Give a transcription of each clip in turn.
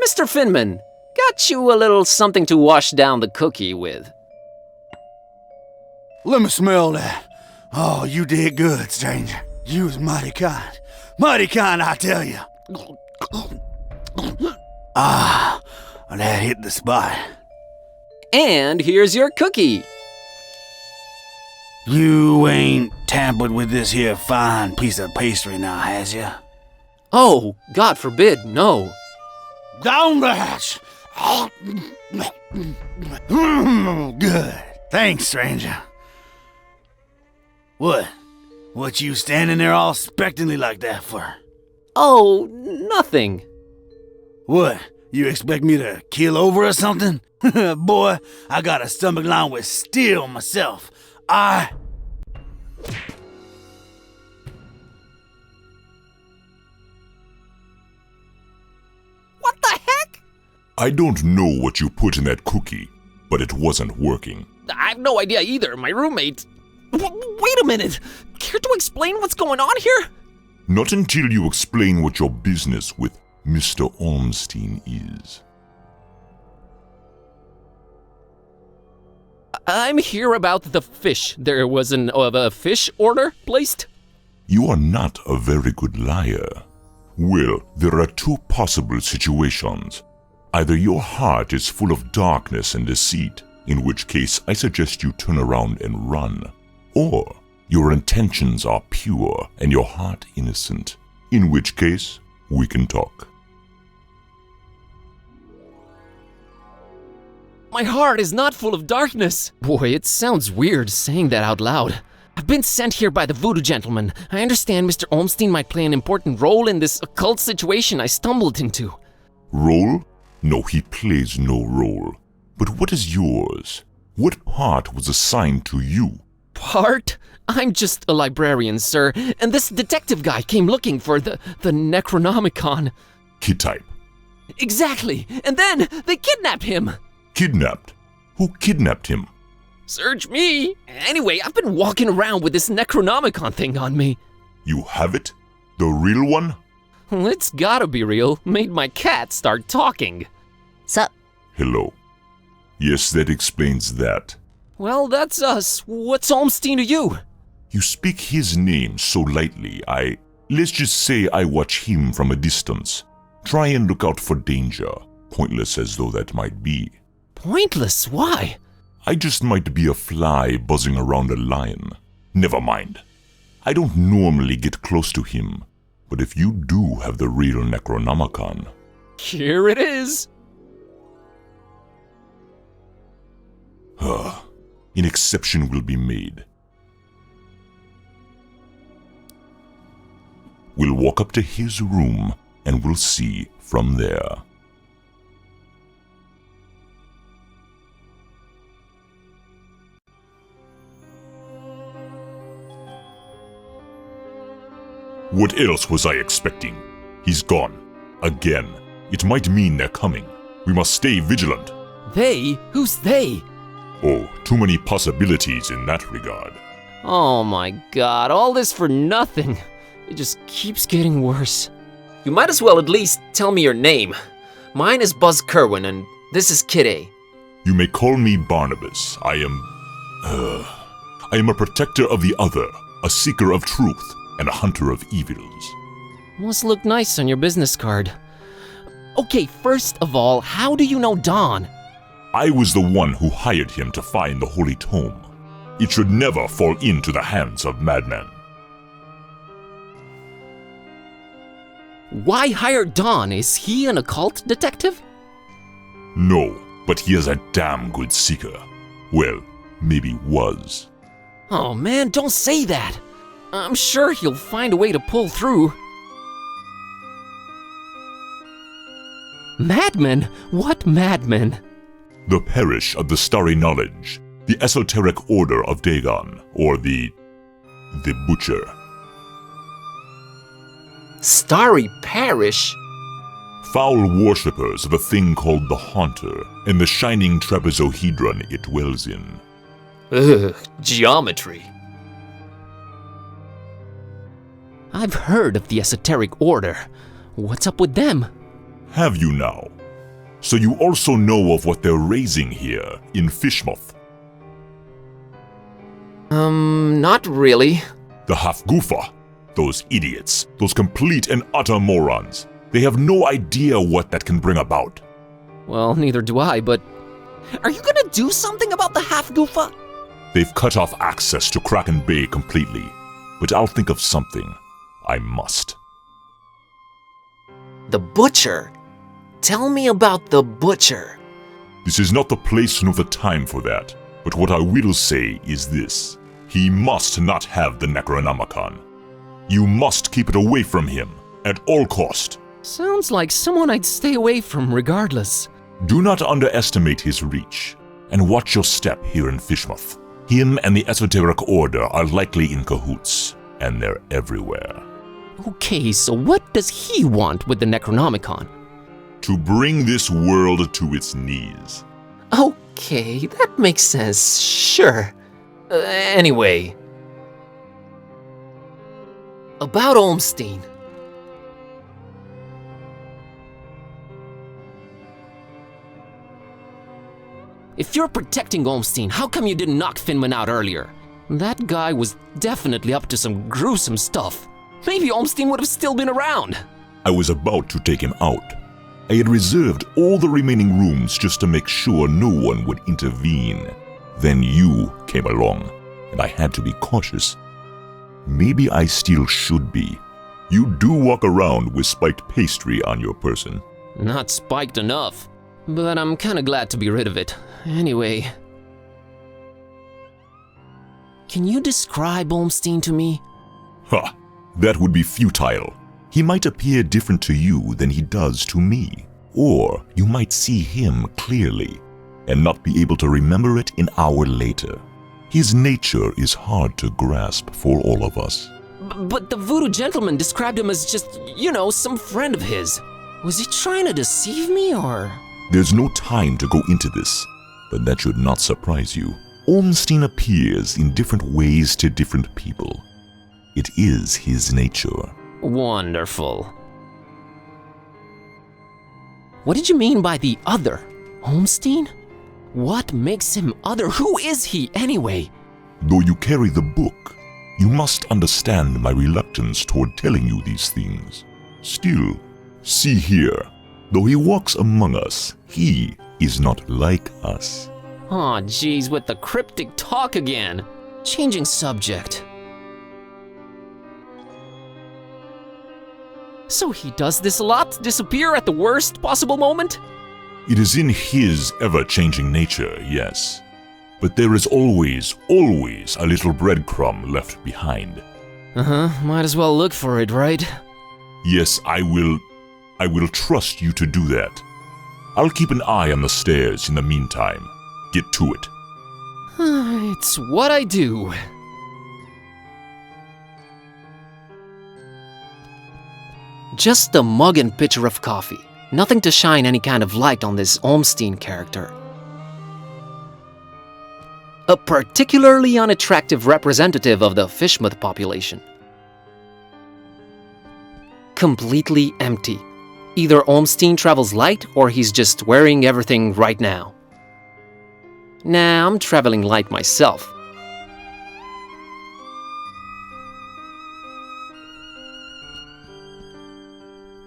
Mr. Finman, got you a little something to wash down the Kooky with. Let me smell that. Oh, you did good, stranger. You was mighty kind. Mighty kind, I tell you. Ah, that hit the spot. And here's your Kooky. You ain't tampered with this here fine piece of pastry now, has ya? Oh, God forbid, no. Down the hatch. Good. Thanks, stranger. What you standing there all expectantly like that for? Oh, nothing. What, you expect me to keel over or something? Boy, I got a stomach lined with steel myself. What the heck? I don't know what you put in that cookie, but it wasn't working. I have no idea either. My roommate... Wait a minute. Care to explain what's going on here? Not until you explain what your business with Mr. Ormstein is. I'm here about the fish. There was a fish order placed? You are not a very good liar. Well, there are two possible situations. Either your heart is full of darkness and deceit, in which case I suggest you turn around and run. Or your intentions are pure and your heart innocent, in which case we can talk. My heart is not full of darkness. Boy, it sounds weird saying that out loud. I've been sent here by the voodoo gentleman. I understand Mr. Ormstein might play an important role in this occult situation I stumbled into. Role? No, he plays no role. But what is yours? What part was assigned to you? Part? I'm just a librarian, sir, and this detective guy came looking for the Necronomicon. Kitteh. Exactly, and then they kidnapped him. Kidnapped? Who kidnapped him? Search me. Anyway, I've been walking around with this Necronomicon thing on me. You have it? The real one? It's gotta be real. Made my cat start talking. Sup? Hello. Yes, that explains that. Well, that's us. What's Ormstein to you? You speak his name so lightly, let's just say I watch him from a distance. Try and look out for danger, pointless as though that might be. Pointless? Why? I just might be a fly buzzing around a lion. Never mind. I don't normally get close to him, but if you do have the real Necronomicon... Here it is. An exception will be made. We'll walk up to his room and we'll see from there. What else was I expecting? He's gone. Again. It might mean they're coming. We must stay vigilant. They? Who's they? Oh, too many possibilities in that regard. Oh my god, all this for nothing. It just keeps getting worse. You might as well at least tell me your name. Mine is Buzz Kerwan, and this is Kitteh. You may call me Barnabas. I am a protector of the other, a seeker of truth, and a hunter of evils. Must look nice on your business card. Okay, first of all, how do you know Don? I was the one who hired him to find the Holy Tome. It should never fall into the hands of madmen. Why hire Don? Is he an occult detective? No, but he is a damn good seeker. Well, maybe was. Oh man, don't say that. I'm sure he'll find a way to pull through. Madmen? What madmen? The Parish of the Starry Knowledge, the Esoteric Order of Dagon, or the Butcher. Starry Parish? Foul worshippers of a thing called the Haunter, and the shining trapezohedron it dwells in. Ugh, geometry. I've heard of the Esoteric Order. What's up with them? Have you now? So you also know of what they're raising here in Fishmouth? Not really. The Hafgufa. Those idiots. Those complete and utter morons. They have no idea what that can bring about. Well, neither do I, but... Are you gonna do something about the Hafgufa? They've cut off access to Kraken Bay completely. But I'll think of something. I must. The Butcher? Tell me about the Butcher. This is not the place nor the time for that. But what I will say is this. He must not have the Necronomicon. You must keep it away from him, at all cost. Sounds like someone I'd stay away from regardless. Do not underestimate his reach, and watch your step here in Fishmouth. Him and the Esoteric Order are likely in cahoots, and they're everywhere. Okay, so what does he want with the Necronomicon? To bring this world to its knees. Okay, that makes sense, sure. Anyway. About Olmstein. If you're protecting Olmstein, how come you didn't knock Finman out earlier? That guy was definitely up to some gruesome stuff. Maybe Olmstein would have still been around. I was about to take him out. I had reserved all the remaining rooms just to make sure no one would intervene. Then you came along, and I had to be cautious. Maybe I still should be. You do walk around with spiked pastry on your person. Not spiked enough. But I'm kinda glad to be rid of it. Anyway. Can you describe Olmstein to me? Ha! That would be futile. He might appear different to you than he does to me. Or you might see him clearly, and not be able to remember it an hour later. His nature is hard to grasp for all of us. But the voodoo gentleman described him as just, some friend of his. Was he trying to deceive me, or...? There's no time to go into this, but that should not surprise you. Olmstein appears in different ways to different people. It is his nature. Wonderful. What did you mean by the other? Olmstein? What makes him other? Who is he, anyway? Though you carry the book, you must understand my reluctance toward telling you these things. Still, see here. Though he walks among us, he is not like us. Aw, geez, with the cryptic talk again. Changing subject. So he does this a lot? Disappear at the worst possible moment? It is in his ever-changing nature, yes. But there is always a little breadcrumb left behind. Might as well look for it, right? Yes, I will trust you to do that. I'll keep an eye on the stairs in the meantime. Get to it. It's what I do. Just a mug and pitcher of coffee. Nothing to shine any kind of light on this Olmstein character. A particularly unattractive representative of the Fishmouth population. Completely empty. Either Olmstein travels light or he's just wearing everything right now. Nah, I'm traveling light myself.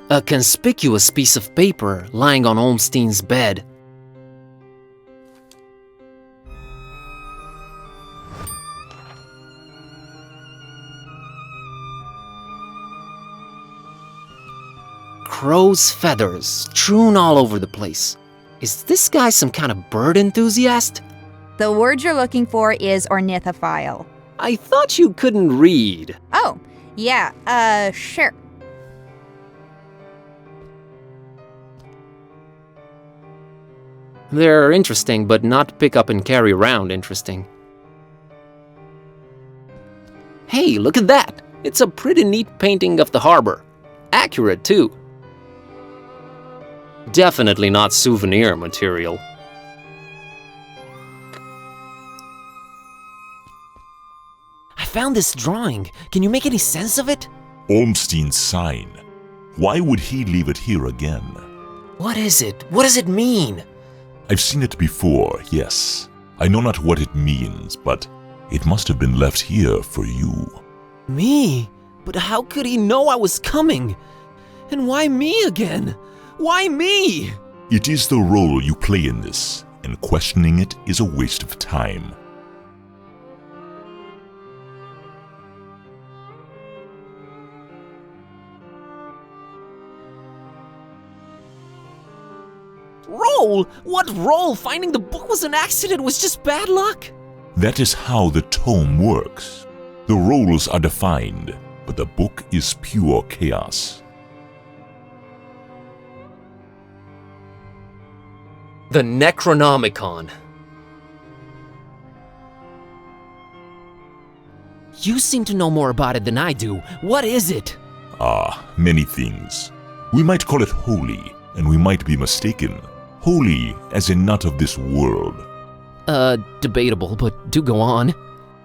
A conspicuous piece of paper lying on Olmstein's bed. Crow's feathers strewn all over the place. Is this guy some kind of bird enthusiast? The word you're looking for is ornithophile. I thought you couldn't read. Oh, yeah, sure. They're interesting, but not pick up and carry around interesting. Hey, look at that! It's a pretty neat painting of the harbor. Accurate, too. Definitely not souvenir material. I found this drawing. Can you make any sense of it? Olmstein's sign. Why would he leave it here again? What is it? What does it mean? I've seen it before, yes. I know not what it means, but it must have been left here for you. Me? But how could he know I was coming? And why me again? Why me? It is the role you play in this, and questioning it is a waste of time. Roll? What roll? Finding the book was an accident, was just bad luck? That is how the tome works. The roles are defined, but the book is pure chaos. The Necronomicon. You seem to know more about it than I do. What is it? Many things. We might call it holy, and we might be mistaken. Holy as in not of this world. Debatable, but do go on.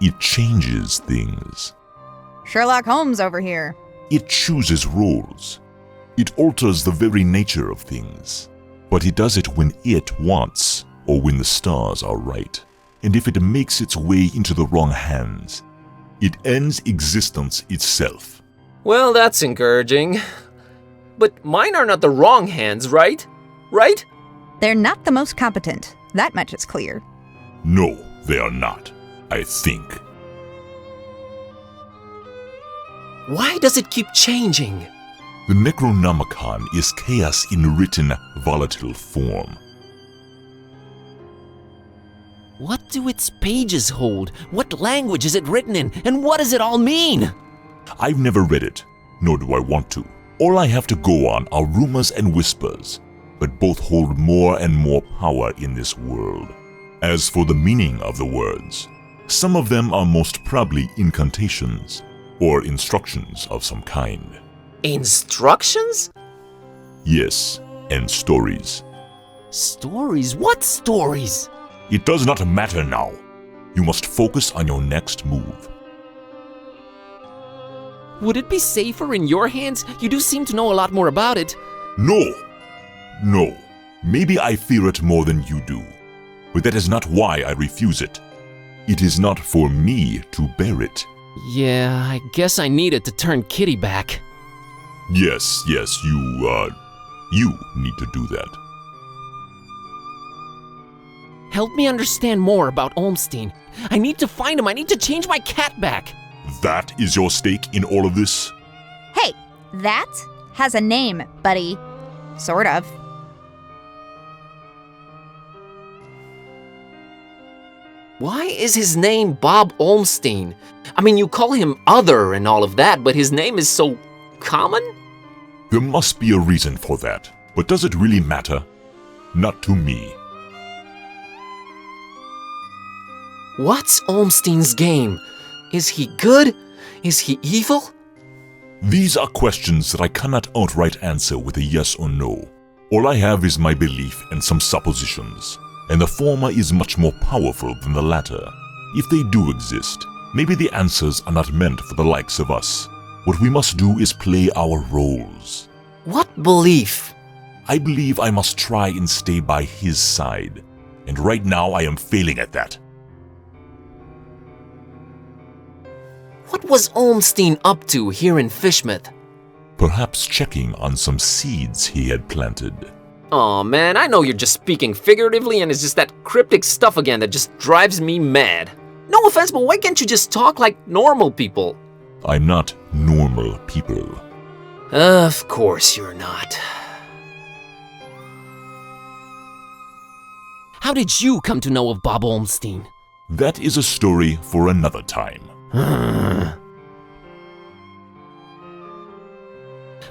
It changes things. Sherlock Holmes over here. It chooses roles. It alters the very nature of things. But it does it when it wants, or when the stars are right. And if it makes its way into the wrong hands, it ends existence itself. Well, that's encouraging. But mine are not the wrong hands, right? Right? They're not the most competent. That much is clear. No, they are not, I think. Why does it keep changing? The Necronomicon is chaos in written, volatile form. What do its pages hold? What language is it written in? And what does it all mean? I've never read it, nor do I want to. All I have to go on are rumors and whispers, but both hold more and more power in this world. As for the meaning of the words, some of them are most probably incantations, or instructions of some kind. Instructions? Yes, and stories. Stories? What stories? It does not matter now. You must focus on your next move. Would it be safer in your hands? You do seem to know a lot more about it. No! No. Maybe I fear it more than you do. But that is not why I refuse it. It is not for me to bear it. Yeah, I guess I need it to turn Kitty back. Yes, you need to do that. Help me understand more about Olmstein. I need to find him. I need to change my cat back. That is your stake in all of this? Hey, that has a name, buddy. Sort of. Why is his name Bob Olmstein? I mean, you call him Other and all of that, but his name is so common? There must be a reason for that. But does it really matter? Not to me. What's Olmstein's game? Is he good? Is he evil? These are questions that I cannot outright answer with a yes or no. All I have is my belief and some suppositions, and the former is much more powerful than the latter. If they do exist, maybe the answers are not meant for the likes of us. What we must do is play our roles. What belief? I believe I must try and stay by his side, and right now I am failing at that. What was Olmstein up to here in Fishmouth? Perhaps checking on some seeds he had planted. Aw man, I know you're just speaking figuratively and it's just that cryptic stuff again that just drives me mad. No offense, but why can't you just talk like normal people? I'm not normal people. Of course you're not. How did you come to know of Bob Olmstein? That is a story for another time.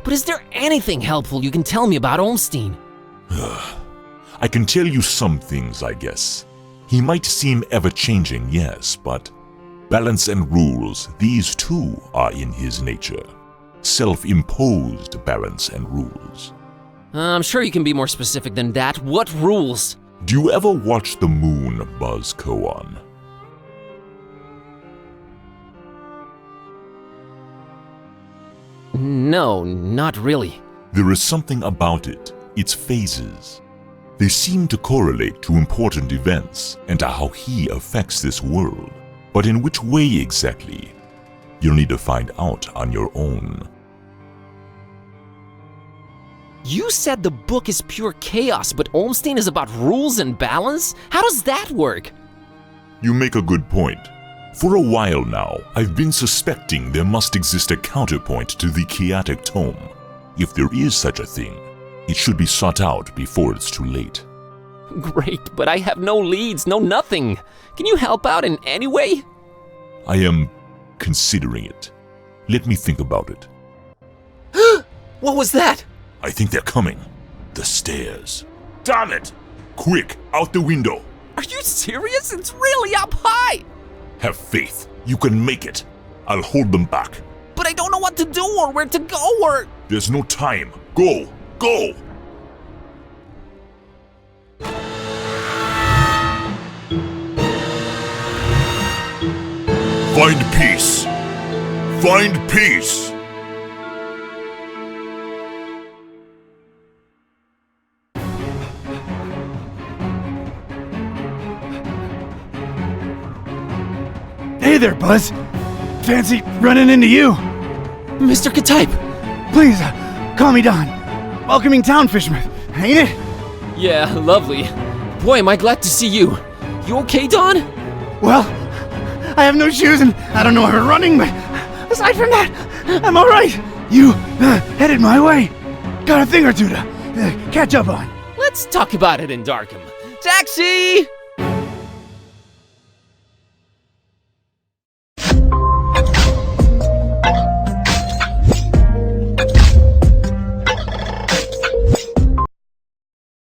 But is there anything helpful you can tell me about Olmstein? I can tell you some things, I guess. He might seem ever-changing, yes, but balance and rules, these too are in his nature. Self-imposed balance and rules. I'm sure you can be more specific than that. What rules? Do you ever watch the moon, Buzz Kerwan? No, not really. There is something about it its phases. They seem to correlate to important events and to how he affects this world. But in which way exactly? You'll need to find out on your own. You said the book is pure chaos, but Olmstein is about rules and balance? How does that work? You make a good point. For a while now, I've been suspecting there must exist a counterpoint to the chaotic tome. If there is such a thing, it should be sought out before it's too late. Great, but I have no leads, no nothing. Can you help out in any way? I am considering it. Let me think about it. What was that? I think they're coming. The stairs. Damn it! Quick, out the window. Are you serious? It's really up high! Have faith. You can make it. I'll hold them back. But I don't know what to do or where to go or... There's no time. Go! Go! Find peace! Find peace! Hey there, Buzz. Fancy running into you. Mr. Ketype! Please, call me Don. Welcoming town fisherman, ain't it? Yeah, lovely. Boy, am I glad to see you. You okay, Don? Well, I have no shoes and I don't know how to running, but aside from that, I'm alright. You headed my way. Got a thing or two to catch up on. Let's talk about it in Darkham. Taxi!